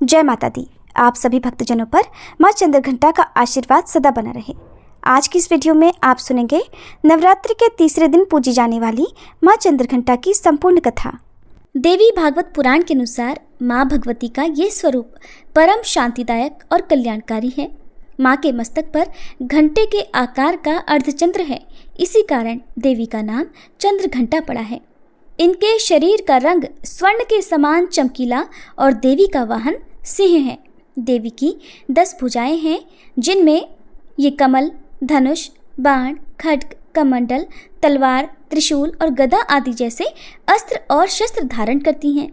जय माता दी। आप सभी भक्तजनों पर माँ चंद्रघंटा का आशीर्वाद सदा बना रहे। आज की इस वीडियो में आप सुनेंगे नवरात्रि के तीसरे दिन पूजी जाने वाली माँ चंद्रघंटा की संपूर्ण कथा। देवी भागवत पुराण के अनुसार माँ भगवती का ये स्वरूप परम शांतिदायक और कल्याणकारी है। माँ के मस्तक पर घंटे के आकार का अर्धचंद्र है, इसी कारण देवी का नाम चंद्रघंटा पड़ा है। इनके शरीर का रंग स्वर्ण के समान चमकीला और देवी का वाहन सिंह है। देवी की 10 भुजाएं हैं, जिनमें ये कमल, धनुष, बाण, खड्ग, कमंडल, तलवार, त्रिशूल और गदा आदि जैसे अस्त्र और शस्त्र धारण करती हैं।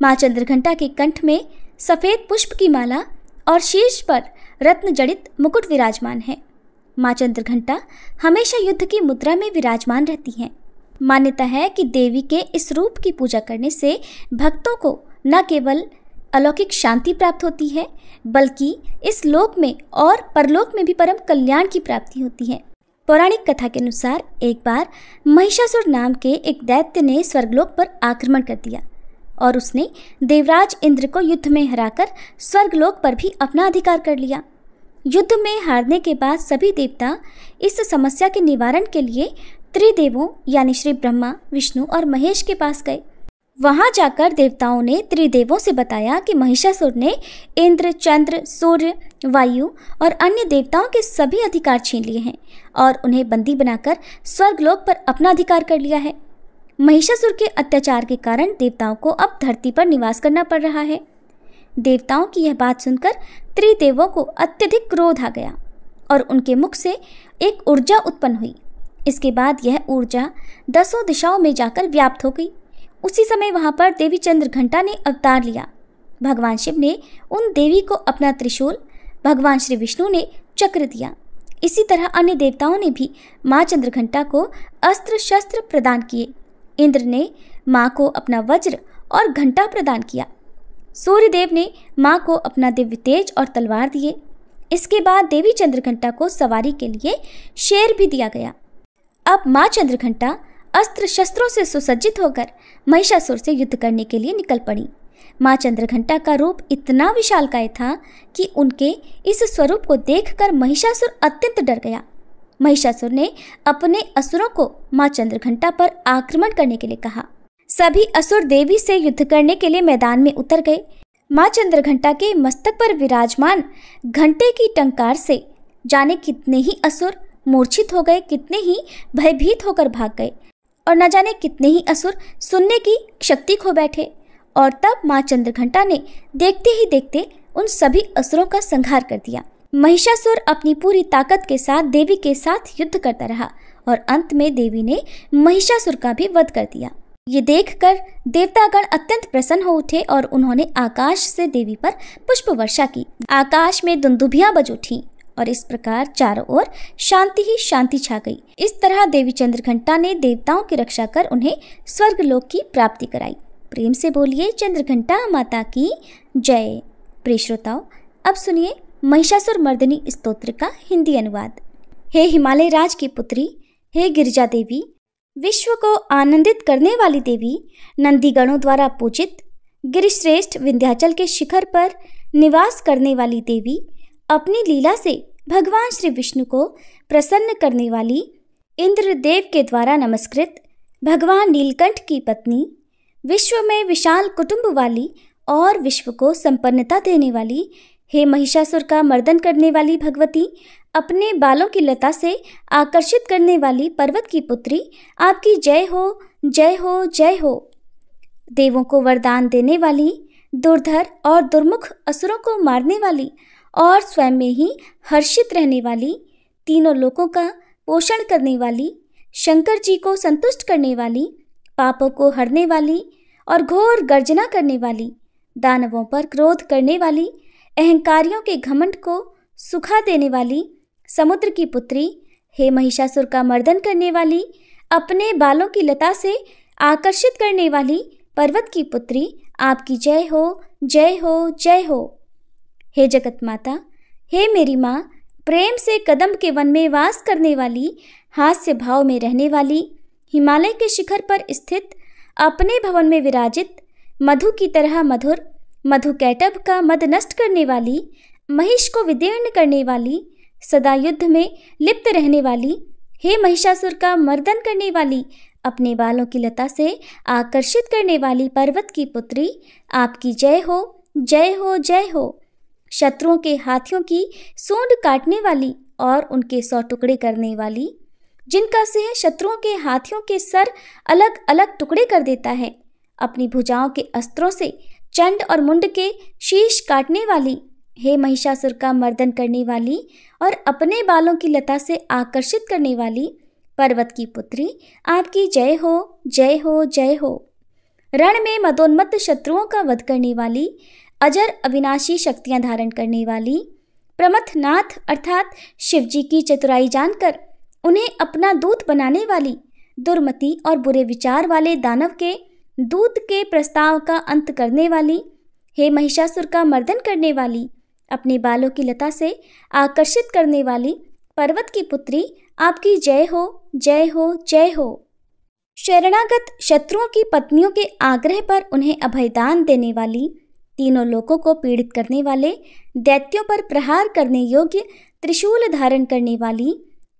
माँ चंद्रघंटा के कंठ में सफ़ेद पुष्प की माला और शीर्ष पर रत्न जड़ित मुकुट विराजमान है। माँ चंद्रघंटा हमेशा युद्ध की मुद्रा में विराजमान रहती हैं। मान्यता है कि देवी के इस रूप की पूजा करने से भक्तों को न केवल अलौकिक शांति प्राप्त होती है, बल्कि इस लोक में और परलोक में भी परम कल्याण की प्राप्ति होती है। पौराणिक कथा के अनुसार एक बार महिषासुर नाम के एक दैत्य ने स्वर्गलोक पर आक्रमण कर दिया और उसने देवराज इंद्र को युद्ध में हराकर स्वर्गलोक पर भी अपना अधिकार कर लिया। युद्ध में हारने के बाद सभी देवता इस समस्या के निवारण के लिए त्रिदेवों यानी श्री ब्रह्मा, विष्णु और महेश के पास गए। वहां जाकर देवताओं ने त्रिदेवों से बताया कि महिषासुर ने इंद्र, चंद्र, सूर्य, वायु और अन्य देवताओं के सभी अधिकार छीन लिए हैं और उन्हें बंदी बनाकर स्वर्गलोक पर अपना अधिकार कर लिया है। महिषासुर के अत्याचार के कारण देवताओं को अब धरती पर निवास करना पड़ रहा है। देवताओं की यह बात सुनकर त्रिदेवों को अत्यधिक क्रोध आ गया और उनके मुख से एक ऊर्जा उत्पन्न हुई। इसके बाद यह ऊर्जा 10 दिशाओं में जाकर व्याप्त हो गई। उसी समय वहां पर देवी चंद्रघंटा ने अवतार लिया। भगवान शिव ने उन देवी को अपना त्रिशूल, भगवान श्री विष्णु ने चक्र दिया। इसी तरह अन्य देवताओं ने भी माँ चंद्रघंटा को अस्त्र शस्त्र प्रदान किए। इंद्र ने माँ को अपना वज्र और घंटा प्रदान किया। सूर्यदेव ने माँ को अपना दिव्य तेज और तलवार दिए। इसके बाद देवी चंद्रघंटा को सवारी के लिए शेर भी दिया गया। अब माँ चंद्रघंटा अस्त्र शस्त्रों से सुसज्जित होकर महिषासुर से युद्ध करने के लिए निकल पड़ी। माँ चंद्रघंटा का रूप इतना विशालकाय था कि उनके इस स्वरूप को देखकर महिषासुर अत्यंत डर गया। महिषासुर ने अपने असुरों को माँ चंद्रघंटा पर आक्रमण करने के लिए कहा। सभी असुर देवी से युद्ध करने के लिए मैदान में उतर गए। माँ चंद्रघंटा के मस्तक पर विराजमान घंटे की टंकार से जाने कितने ही असुर मूर्छित हो गए, कितने ही भयभीत होकर भाग गए और न जाने कितने ही असुर सुनने की शक्ति खो बैठे। और तब माँ चंद्रघंटा ने देखते ही देखते उन सभी असुरों का संहार कर दिया। महिषासुर अपनी पूरी ताकत के साथ देवी के साथ युद्ध करता रहा और अंत में देवी ने महिषासुर का भी वध कर दिया। ये देखकर देवतागण अत्यंत प्रसन्न हो उठे और उन्होंने आकाश से देवी पर पुष्प वर्षा की। आकाश में दुंदुभियां बज उठी और इस प्रकार चारों ओर शांति ही शांति छा गई। इस तरह देवी चंद्रघंटा ने देवताओं की रक्षा कर उन्हें स्वर्गलोक की प्राप्ति कराई। प्रेम से बोलिए चंद्रघंटा माता की जय। प्रिय श्रोताओं, अब सुनिए महिषासुर मर्दिनी स्तोत्र का हिंदी अनुवाद। हे हिमालय राज की पुत्री, हे गिरिजा देवी, विश्व को आनंदित करने वाली देवी, नंदीगणों द्वारा पूजित, गिरिश्रेष्ठ विंध्याचल के शिखर पर निवास करने वाली देवी, अपनी लीला से भगवान श्री विष्णु को प्रसन्न करने वाली, इंद्रदेव के द्वारा नमस्कृत, भगवान नीलकंठ की पत्नी, विश्व में विशाल कुटुंब वाली और विश्व को संपन्नता देने वाली, हे महिषासुर का मर्दन करने वाली भगवती, अपने बालों की लता से आकर्षित करने वाली पर्वत की पुत्री, आपकी जय हो, जय हो, जय हो। देवों को वरदान देने वाली, दुर्धर और दुर्मुख असुरों को मारने वाली और स्वयं में ही हर्षित रहने वाली, तीनों लोकों का पोषण करने वाली, शंकर जी को संतुष्ट करने वाली, पापों को हरने वाली और घोर गर्जना करने वाली, दानवों पर क्रोध करने वाली, अहंकारियों के घमंड को सुखा देने वाली, समुद्र की पुत्री, हे महिषासुर का मर्दन करने वाली, अपने बालों की लता से आकर्षित करने वाली पर्वत की पुत्री, आपकी जय हो, जय हो, जय हो। हे जगत माता, हे मेरी माँ, प्रेम से कदम के वन में वास करने वाली, हास्य भाव में रहने वाली, हिमालय के शिखर पर स्थित, अपने भवन में विराजित, मधु की तरह मधुर, मधुकैटभ का मद नष्ट करने वाली, महिष को विदीर्ण करने वाली, सदा युद्ध में लिप्त रहने वाली, हे महिषासुर का मर्दन करने वाली, अपने बालों की लता से आकर्षित करने वाली पर्वत की पुत्री, आपकी जय हो, जय हो, जय हो। शत्रुओं के हाथियों की सूंड काटने वाली और उनके 100 टुकड़े करने वाली, जिनका सिंह शत्रुओं के हाथियों के सर अलग अलग टुकड़े कर देता है, अपनी भुजाओं के अस्त्रों से चंड और मुंड के शीश काटने वाली, हे महिषासुर का मर्दन करने वाली और अपने बालों की लता से आकर्षित करने वाली पर्वत की पुत्री, आपकी जय हो, जय हो, जय हो। रण में मदोन्मत्त शत्रुओं का वध करने वाली, अजर अविनाशी शक्तियां धारण करने वाली, प्रमथनाथ अर्थात शिवजी की चतुराई जानकर उन्हें अपना दूत बनाने वाली, दुर्मति और बुरे विचार वाले दानव के दूत के प्रस्ताव का अंत करने वाली, हे महिषासुर का मर्दन करने वाली, अपने बालों की लता से आकर्षित करने वाली पर्वत की पुत्री, आपकी जय हो, जय हो, जय हो। शरणागत शत्रुओं की पत्नियों के आग्रह पर उन्हें अभयदान देने वाली, तीनों लोकों को पीड़ित करने वाले, दैत्यों पर प्रहार करने योग्य त्रिशूल धारण करने वाली,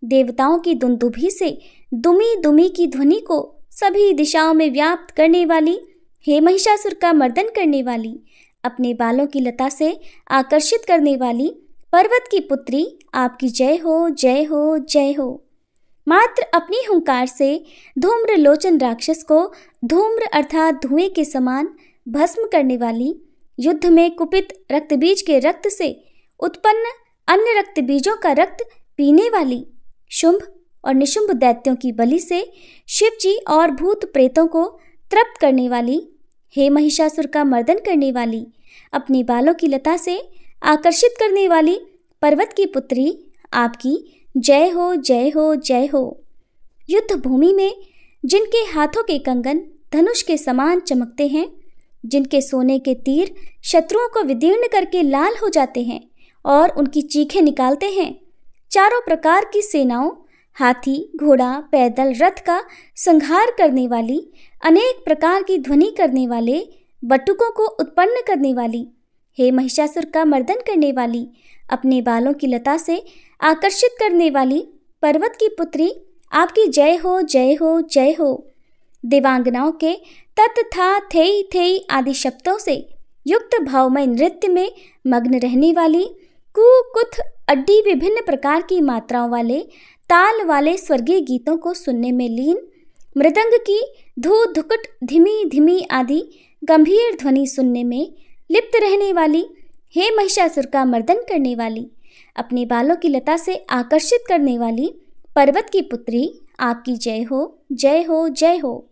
देवताओं की दुंदुभी से दुमी दुमी की ध्वनि को सभी दिशाओं में व्याप्त करने वाली, हे महिषासुर का मर्दन करने वाली, अपने बालों की लता से आकर्षित करने वाली पर्वत की पुत्री, आपकी जय हो, जय हो, जय हो। मात्र अपनी हुंकार से धूम्र लोचन राक्षस को धूम्र अर्थात धुएं के समान भस्म करने वाली, युद्ध में कुपित रक्तबीज के रक्त से उत्पन्न अन्य रक्त बीजों का रक्त पीने वाली, शुंभ और निशुंभ दैत्यों की बलि से शिवजी और भूत प्रेतों को तृप्त करने वाली, हे महिषासुर का मर्दन करने वाली, अपनी बालों की लता से आकर्षित करने वाली पर्वत की पुत्री, आपकी जय हो, जय हो, जय हो। युद्ध भूमि में जिनके हाथों के कंगन धनुष के समान चमकते हैं, जिनके सोने के तीर शत्रुओं को विदीर्ण करके लाल हो जाते हैं और उनकी चीखें निकालते हैं, चारों प्रकार की सेनाओं, हाथी, घोड़ा, पैदल, रथ का संहार करने वाली, अनेक प्रकार की ध्वनि करने वाले, बटुकों को उत्पन्न करने वाली, हे महिषासुर का मर्दन करने वाली, अपने बालों की लता से आकर्षित करने वाली पर्वत की पुत्री, आपकी जय हो, जय हो, जय हो। देवांगनाओं के तत् था थेई थेई आदि शब्दों से युक्त भावमय नृत्य में मग्न रहने वाली, कु कुथ अड्डी विभिन्न प्रकार की मात्राओं वाले ताल वाले स्वर्गीय गीतों को सुनने में लीन, मृदंग की धू धुकुट धीमी धीमी आदि गंभीर ध्वनि सुनने में लिप्त रहने वाली, हे महिषासुर का मर्दन करने वाली, अपने बालों की लता से आकर्षित करने वाली पर्वत की पुत्री, आपकी जय हो, जय हो, जय हो।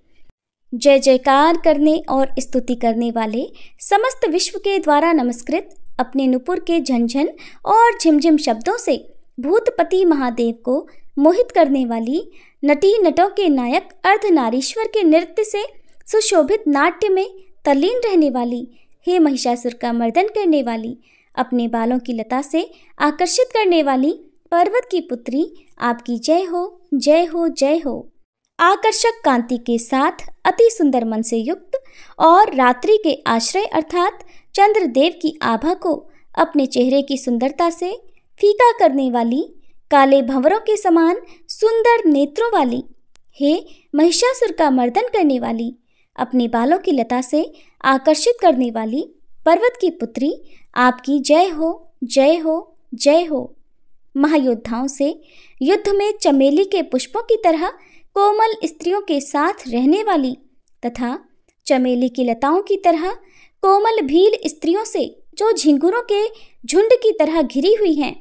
जय जयकार करने और स्तुति करने वाले समस्त विश्व के द्वारा नमस्कृत अपने नुपुर के झंझन और झिमझिम शब्दों से भूतपति महादेव को मोहित करने वाली, नटी नटों के नायक अर्धनारीश्वर के नृत्य से सुशोभित नाट्य में तल्लीन रहने वाली, हे महिषासुर का मर्दन करने वाली, अपने बालों की लता से आकर्षित करने वाली पर्वत की पुत्री, आपकी जय हो, जय हो, जय हो। आकर्षक कांति के साथ अति सुंदर मन से युक्त और रात्रि के आश्रय अर्थात चंद्रदेव की आभा को अपने चेहरे की सुंदरता से फीका करने वाली, काले भंवरों के समान सुंदर नेत्रों वाली, हे महिषासुर का मर्दन करने वाली, अपने बालों की लता से आकर्षित करने वाली पर्वत की पुत्री, आपकी जय हो, जय हो, जय हो। महायोद्धाओं से युद्ध में चमेली के पुष्पों की तरह कोमल स्त्रियों के साथ रहने वाली तथा चमेली की लताओं की तरह कोमल भील स्त्रियों से जो झिंगुरों के झुंड की तरह घिरी हुई हैं,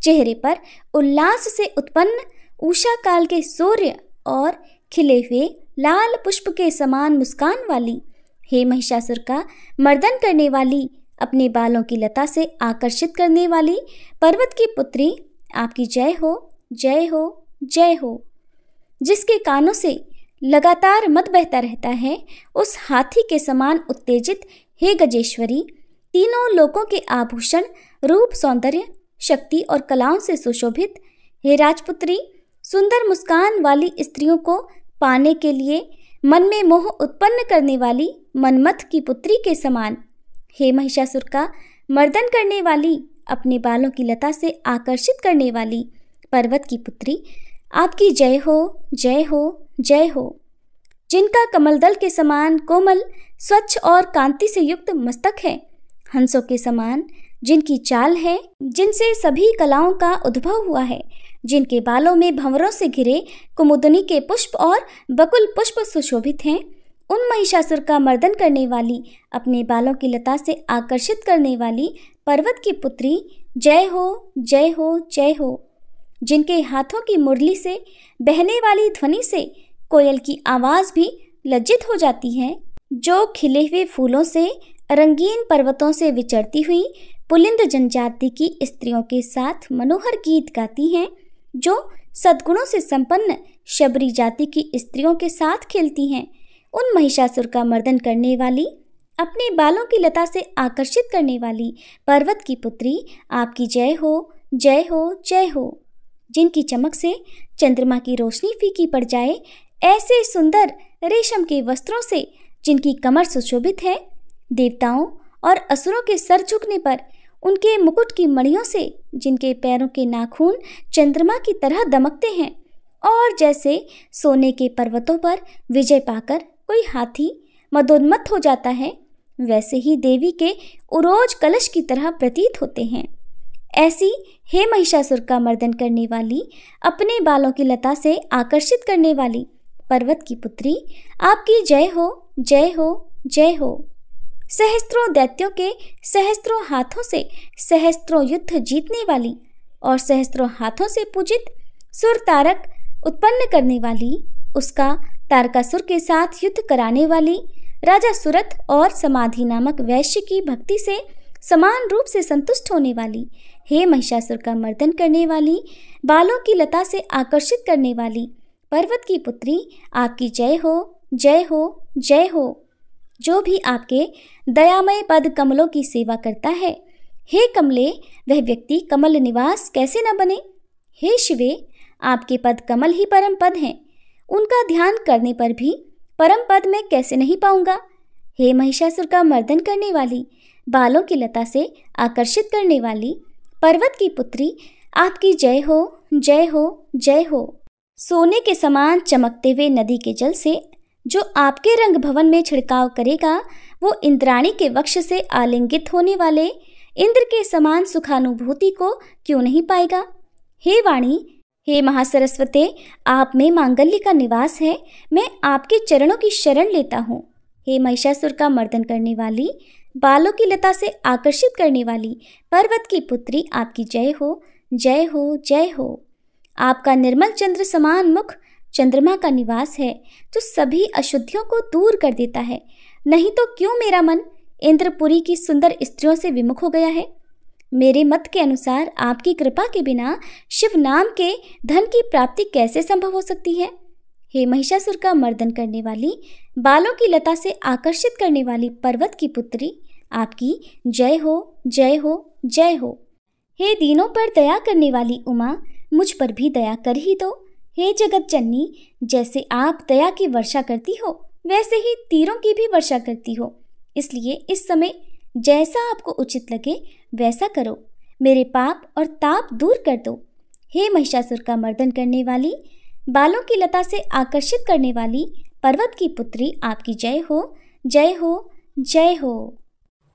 चेहरे पर उल्लास से उत्पन्न उषा काल के सूर्य और खिले हुए लाल पुष्प के समान मुस्कान वाली, हे महिषासुर का मर्दन करने वाली, अपने बालों की लता से आकर्षित करने वाली पर्वत की पुत्री, आपकी जय हो, जय हो, जय हो। जिसके कानों से लगातार मद बहता रहता है, उस हाथी के समान उत्तेजित, हे गजेश्वरी, तीनों लोकों के आभूषण, रूप, सौंदर्य, शक्ति और कलाओं से सुशोभित, हे राजपुत्री, सुंदर मुस्कान वाली स्त्रियों को पाने के लिए मन में मोह उत्पन्न करने वाली मनमथ की पुत्री के समान, हे महिषासुर का मर्दन करने वाली, अपने बालों की लता से आकर्षित करने वाली पर्वत की पुत्री, आपकी जय हो, जय हो, जय हो। जिनका कमलदल के समान कोमल, स्वच्छ और कांति से युक्त मस्तक है, हंसों के समान जिनकी चाल है, जिनसे सभी कलाओं का उद्भव हुआ है, जिनके बालों में भंवरों से घिरे कुमुदनी के पुष्प और बकुल पुष्प सुशोभित हैं, उन महिषासुर का मर्दन करने वाली, अपने बालों की लता से आकर्षित करने वाली पर्वत की पुत्री, जय हो, जय हो, जय हो। जिनके हाथों की मुरली से बहने वाली ध्वनि से कोयल की आवाज़ भी लज्जित हो जाती है, जो खिले हुए फूलों से रंगीन पर्वतों से विचरती हुई पुलिंद जनजाति की स्त्रियों के साथ मनोहर गीत गाती हैं, जो सद्गुणों से संपन्न शबरी जाति की स्त्रियों के साथ खेलती हैं, उन महिषासुर का मर्दन करने वाली, अपने बालों की लता से आकर्षित करने वाली पर्वत की पुत्री, आपकी जय हो, जय हो, जय हो। जिनकी चमक से चंद्रमा की रोशनी फीकी पड़ जाए, ऐसे सुंदर रेशम के वस्त्रों से जिनकी कमर सुशोभित है, देवताओं और असुरों के सर झुकने पर उनके मुकुट की मणियों से जिनके पैरों के नाखून चंद्रमा की तरह दमकते हैं, और जैसे सोने के पर्वतों पर विजय पाकर कोई हाथी मदोन्मत्त हो जाता है, वैसे ही देवी के उरोज कलश की तरह प्रतीत होते हैं। ऐसी हे महिषासुर का मर्दन करने वाली, अपने बालों की लता से आकर्षित करने वाली पर्वत की पुत्री, आपकी जय हो, जय हो, जय हो। सहस्त्रों दैत्यों के सहस्त्रों हाथों से सहस्त्रों युद्ध जीतने वाली और सहस्त्रों हाथों से पूजित सुर तारक उत्पन्न करने वाली, उसका तारकासुर के साथ युद्ध कराने वाली, राजा सुरथ और समाधि नामक वैश्य की भक्ति से समान रूप से संतुष्ट होने वाली, हे महिषासुर का मर्दन करने वाली, बालों की लता से आकर्षित करने वाली पर्वत की पुत्री, आपकी जय हो, जय हो, जय हो। जो भी आपके दयामय पद कमलों की सेवा करता है, हे कमले, वह व्यक्ति कमल निवास कैसे न बने। हे शिवे, आपके पद कमल ही परम पद हैं, उनका ध्यान करने पर भी परम पद में कैसे नहीं पाऊंगा। हे महिषासुर का मर्दन करने वाली, बालों की लता से आकर्षित करने वाली पर्वत की पुत्री, आपकी जय हो, जय हो, जय हो। सोने के समान चमकते हुए नदी के जल से जो आपके रंग भवन में छिड़काव करेगा, वो इंद्राणी के वक्ष से आलिंगित होने वाले इंद्र के समान सुखानुभूति को क्यों नहीं पाएगा। हे वाणी, हे महासरस्वते, आप में मांगल्य का निवास है, मैं आपके चरणों की शरण लेता हूँ। हे महिषासुर का मर्दन करने वाली, बालों की लता से आकर्षित करने वाली पर्वत की पुत्री, आपकी जय हो, जय हो, जय हो। आपका निर्मल चंद्र समान मुख चंद्रमा का निवास है, जो सभी अशुद्धियों को दूर कर देता है। नहीं तो क्यों मेरा मन इंद्रपुरी की सुंदर स्त्रियों से विमुख हो गया है। मेरे मत के अनुसार आपकी कृपा के बिना शिव नाम के धन की प्राप्ति कैसे संभव हो सकती है। हे महिषासुर का मर्दन करने वाली, बालों की लता से आकर्षित करने वाली पर्वत की पुत्री, आपकी जय हो, जय हो, जय हो। हे दीनों पर दया करने वाली उमा, मुझ पर भी दया कर ही दो। हे जगत जननी, जैसे आप दया की वर्षा करती हो, वैसे ही तीरों की भी वर्षा करती हो, इसलिए इस समय जैसा आपको उचित लगे वैसा करो, मेरे पाप और ताप दूर कर दो। हे महिषासुर का मर्दन करने वाली, बालों की लता से आकर्षित करने वाली पर्वत की पुत्री, आपकी जय हो, जय हो, जय हो।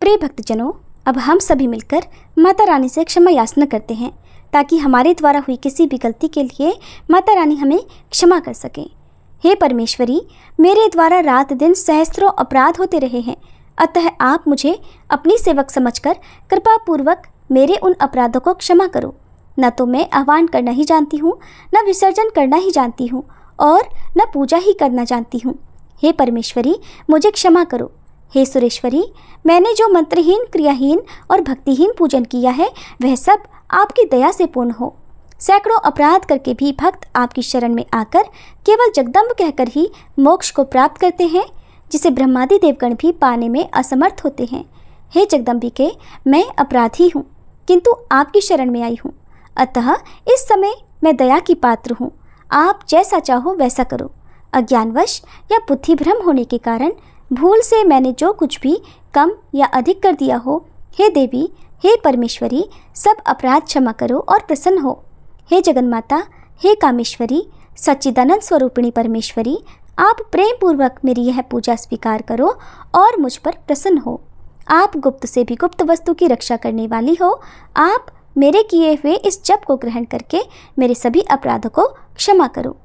प्रिय भक्तजनों, अब हम सभी मिलकर माता रानी से क्षमा याचना करते हैं, ताकि हमारे द्वारा हुई किसी भी गलती के लिए माता रानी हमें क्षमा कर सकें। हे परमेश्वरी, मेरे द्वारा रात दिन सहस्त्रों अपराध होते रहे हैं, अतः आप मुझे अपनी सेवक समझकर कृपा पूर्वक मेरे उन अपराधों को क्षमा करो। न तो मैं आह्वान करना ही जानती हूँ, न विसर्जन करना ही जानती हूँ, और न पूजा ही करना जानती हूँ। हे परमेश्वरी, मुझे क्षमा करो। हे सुरेश्वरी, मैंने जो मंत्रहीन, क्रियाहीन और भक्तिहीन पूजन किया है, वह सब आपकी दया से पूर्ण हो। सैकड़ों अपराध करके भी भक्त आपकी शरण में आकर केवल जगदम्ब कहकर ही मोक्ष को प्राप्त करते हैं, जिसे ब्रह्मादि देवगण भी पाने में असमर्थ होते हैं। हे जगदम्बिके, मैं अपराधी हूँ, किंतु आपकी शरण में आई हूँ, अतः इस समय मैं दया की पात्र हूँ। आप जैसा चाहो वैसा करो। अज्ञानवश या बुद्धि भ्रम होने के कारण भूल से मैंने जो कुछ भी कम या अधिक कर दिया हो, हे देवी, हे परमेश्वरी, सब अपराध क्षमा करो और प्रसन्न हो। हे जगन्माता, हे कामेश्वरी, सच्चिदानंद स्वरूपिणी परमेश्वरी, आप प्रेम पूर्वक मेरी यह पूजा स्वीकार करो और मुझ पर प्रसन्न हो। आप गुप्त से भी गुप्त वस्तु की रक्षा करने वाली हो। आप मेरे किए हुए इस जप को ग्रहण करके मेरे सभी अपराधों को क्षमा करो।